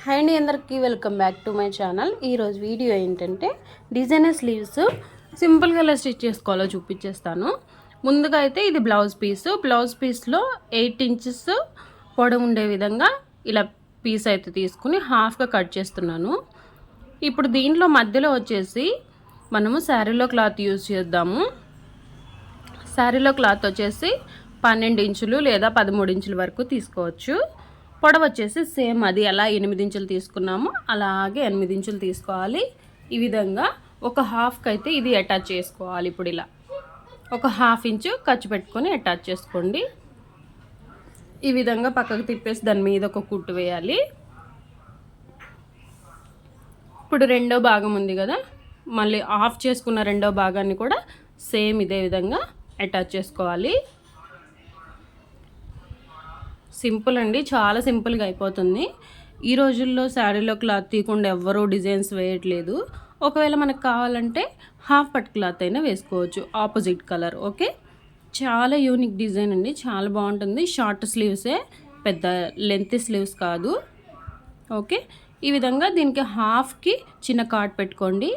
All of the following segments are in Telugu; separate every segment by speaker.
Speaker 1: హాయ్ అండి, అందరికీ welcome back to my channel. ఈరోజు వీడియో ఏంటంటే డిజైనర్ స్లీవ్స్ సింపుల్గా ఎలా స్టిచ్ చేసుకోవాలో చూపించేస్తాను. ముందుగా అయితే ఇది బ్లౌజ్ పీస్లో 8 ఇంచెస్ పొడవు ఉండే విధంగా ఇలా పీస్ అయితే తీసుకుని హాఫ్గా కట్ చేస్తున్నాను. ఇప్పుడు దీంట్లో మధ్యలో వచ్చేసి మనము శారీలో క్లాత్ యూజ్ చేద్దాము. శారీలో క్లాత్ వచ్చేసి 12 ఇంచులు లేదా 13 ఇంచుల వరకు తీసుకోవచ్చు. పొడవు వచ్చేసి సేమ్ అది ఎలా 8 ఇంచులు తీసుకున్నామో అలాగే 8 ఇంచులు తీసుకోవాలి. ఈ విధంగా ఒక హాఫ్కి అయితే ఇది అటాచ్ చేసుకోవాలి. ఇప్పుడు ఇలా ఒక హాఫ్ ఇంచు ఖర్చు పెట్టుకొని అటాచ్ చేసుకోండి. ఈ విధంగా పక్కకు తిప్పేసి దాని మీద ఒక కుట్టు వేయాలి. ఇప్పుడు రెండో భాగం ఉంది కదా, మళ్ళీ ఆఫ్ చేసుకున్న రెండో భాగాన్ని కూడా సేమ్ ఇదే విధంగా అటాచ్ చేసుకోవాలి. సింపుల్ అండి, చాలా సింపుల్గా అయిపోతుంది. ఈ రోజుల్లో శారీలో క్లాత్ తీయకుండా ఎవ్వరూ డిజైన్స్ వేయట్లేదు. ఒకవేళ మనకు కావాలంటే హాఫ్ పట్ క్లాత్ అయినా వేసుకోవచ్చు, ఆపోజిట్ కలర్. ఓకే, చాలా యూనిక్ డిజైన్ అండి, చాలా బాగుంటుంది. షార్ట్ స్లీవ్సే, పెద్ద లెంత్ స్లీవ్స్ కాదు. ఓకే, ఈ విధంగా దీనికి హాఫ్కి చిన్న కాట్ పెట్టుకోండి.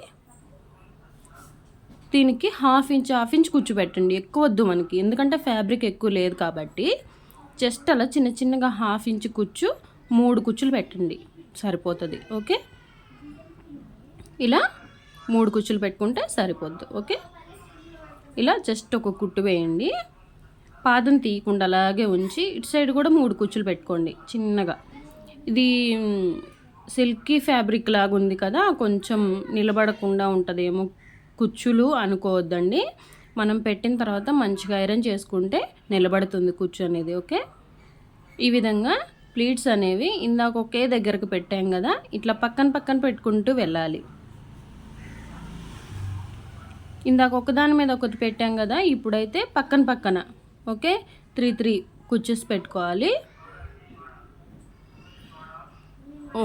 Speaker 1: దీనికి హాఫ్ ఇంచ్ కూర్చోబెట్టండి. ఎక్కువ వద్దు మనకి, ఎందుకంటే ఫ్యాబ్రిక్ ఎక్కువ లేదు కాబట్టి. జస్ట్ అలా చిన్న చిన్నగా హాఫ్ ఇంచ్ కుచ్చు 3 కుచ్చులు పెట్టండి, సరిపోతుంది. ఓకే, ఇలా 3 కుచ్చులు పెట్టుకుంటే సరిపోద్ది. ఓకే, ఇలా జస్ట్ ఒక కుట్టు వేయండి. పాదం తీయకుండా అలాగే ఉంచి ఇటు సైడ్ కూడా 3 కుచ్చులు పెట్టుకోండి చిన్నగా. ఇది సిల్కీ ఫ్యాబ్రిక్ లాగా ఉంది కదా, కొంచెం నిలబడకుండా ఉంటుందేమో కుచ్చులు అనుకోవద్దండి. మనం పెట్టిన తర్వాత మంచిగా ఐరన్ చేసుకుంటే నిలబడుతుంది కుచ్చు అనేది. ఓకే, ఈ విధంగా ప్లీట్స్ అనేవి ఇందాక ఒకే దగ్గరకు పెట్టాం కదా, ఇట్లా పక్కన పెట్టుకుంటూ వెళ్ళాలి. ఇందాక ఒకదాని మీద ఒకటి పెట్టాం కదా, ఇప్పుడైతే పక్కన ఓకే 3 కుచ్చెస్ పెట్టుకోవాలి.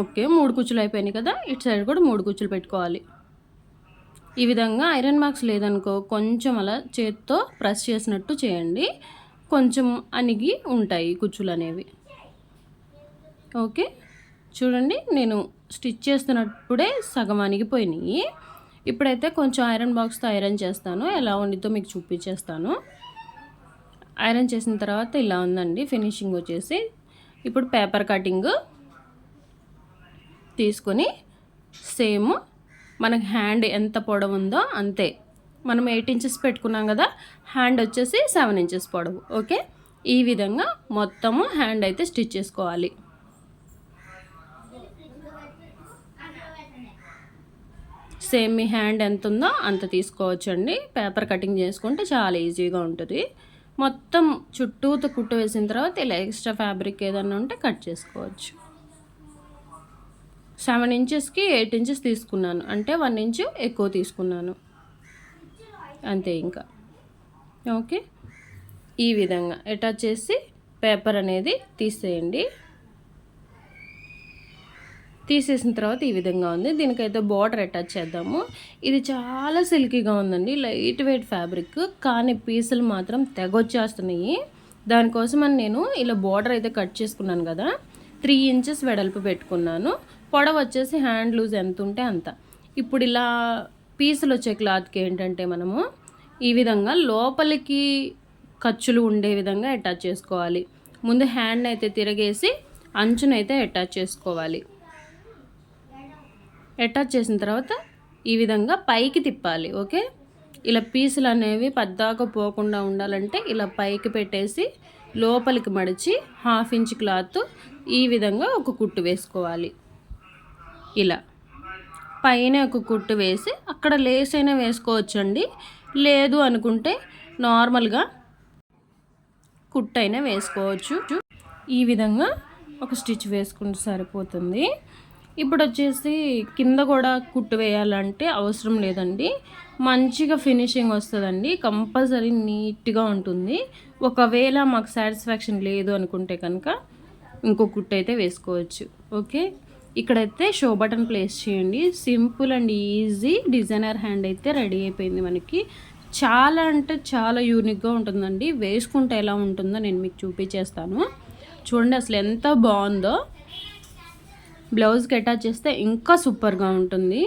Speaker 1: ఓకే, 3 కుచ్చులు అయిపోయినాయి కదా, ఇటు సైడ్ కూడా 3 కుచ్చులు పెట్టుకోవాలి. ఈ విధంగా ఐరన్ మార్క్స్ లేదనుకో కొంచెం అలా చేత్తో ప్రెస్ చేసినట్టు చేయండి, కొంచెం అణిగి ఉంటాయి కుచ్చులు అనేవి. ఓకే, చూడండి నేను స్టిచ్ చేస్తున్నప్పుడే సగం అణిగిపోయినాయి. ఇప్పుడైతే కొంచెం ఐరన్ బాక్స్తో ఐరన్ చేస్తాను, ఎలా ఉండితో మీకు చూపించేస్తాను. ఐరన్ చేసిన తర్వాత ఇలా ఉందండి ఫినిషింగ్ వచ్చేసి. ఇప్పుడు పేపర్ కటింగ్ తీసుకొని సేమ్ మనకి హ్యాండ్ ఎంత పొడవు ఉందో అంతే, మనం 8 ఇంచెస్ పెట్టుకున్నాం కదా, హ్యాండ్ వచ్చేసి 7 ఇంచెస్ పొడవు. ఓకే, ఈ విధంగా మొత్తము హ్యాండ్ అయితే స్టిచ్ చేసుకోవాలి. సేమ్ మీ హ్యాండ్ ఎంత ఉందో అంత తీసుకోవచ్చండి. పేపర్ కటింగ్ చేసుకుంటే చాలా ఈజీగా ఉంటుంది. మొత్తం చుట్టూతో కుట్టు వేసిన తర్వాత ఇలా ఎక్స్ట్రా ఫ్యాబ్రిక్ ఏదన్నా ఉంటే కట్ చేసుకోవచ్చు. 7 ఇంచెస్కి 8 ఇంచెస్ తీసుకున్నాను, అంటే 1 ఇంచు ఎక్కువ తీసుకున్నాను అంతే ఇంకా. ఓకే, ఈ విధంగా అటాచ్ చేసి పేపర్ అనేది తీసేయండి. తీసేసిన తర్వాత ఈ విధంగా ఉంది. దీనికైతే బార్డర్ అటాచ్ చేద్దాము. ఇది చాలా సిల్కీగా ఉందండి, లైట్ వెయిట్ ఫ్యాబ్రిక్, కానీ పీసులు మాత్రం తెగొచ్చేస్తున్నాయి. దానికోసమని నేను ఇలా బార్డర్ అయితే కట్ చేసుకున్నాను కదా, 3 ఇంచెస్ వెడల్పు పెట్టుకున్నాను. పొడవు వచ్చేసి హ్యాండ్ లూజ్ ఎంత ఉంటే అంత. ఇప్పుడు ఇలా పీసులు వచ్చే క్లాత్కి ఏంటంటే మనము ఈ విధంగా లోపలికి ఖర్చులు ఉండే విధంగా అటాచ్ చేసుకోవాలి. ముందు హ్యాండ్ అయితే తిరగేసి అంచునైతే అటాచ్ చేసుకోవాలి. అటాచ్ చేసిన తర్వాత ఈ విధంగా పైకి తిప్పాలి. ఓకే, ఇలా పీసులు అనేవి పద్దాక పోకుండా ఉండాలంటే ఇలా పైకి పెట్టేసి లోపలికి మడిచి హాఫ్ ఇంచ్ క్లాత్ ఈ విధంగా ఒక కుట్టు వేసుకోవాలి. ఇలా పైన ఒక కుట్టు వేసి అక్కడ లేస్ అయినా వేసుకోవచ్చండి, లేదు అనుకుంటే నార్మల్గా కుట్టు అయినా వేసుకోవచ్చు. ఈ విధంగా ఒక స్టిచ్ వేసుకుంటే సరిపోతుంది. ఇప్పుడు వచ్చేసి కింద కూడా కుట్టు వేయాలంటే అవసరం లేదండి, మంచిగా ఫినిషింగ్ వస్తుందండి, కంపల్సరీ నీట్గా ఉంటుంది. ఒకవేళ మాకు సాటిస్ఫాక్షన్ లేదు అనుకుంటే కనుక ఇంకో కుట్టు అయితే వేసుకోవచ్చు. ఓకే, ఇక్కడైతే షో బటన్ ప్లేస్ చేయండి. Simple and easy designer hand అయితే రెడీ అయిపోయింది మనకి. చాలా అంటే చాలా యూనిక్గా ఉంటుందండి, వేసుకుంటే ఎలా ఉంటుందో నేను మీకు చూపించేస్తాను. చూడండి అసలు ఎంత బాగుందో. బ్లౌజ్కి అటాచ్ చేస్తే ఇంకా సూపర్గా ఉంటుంది.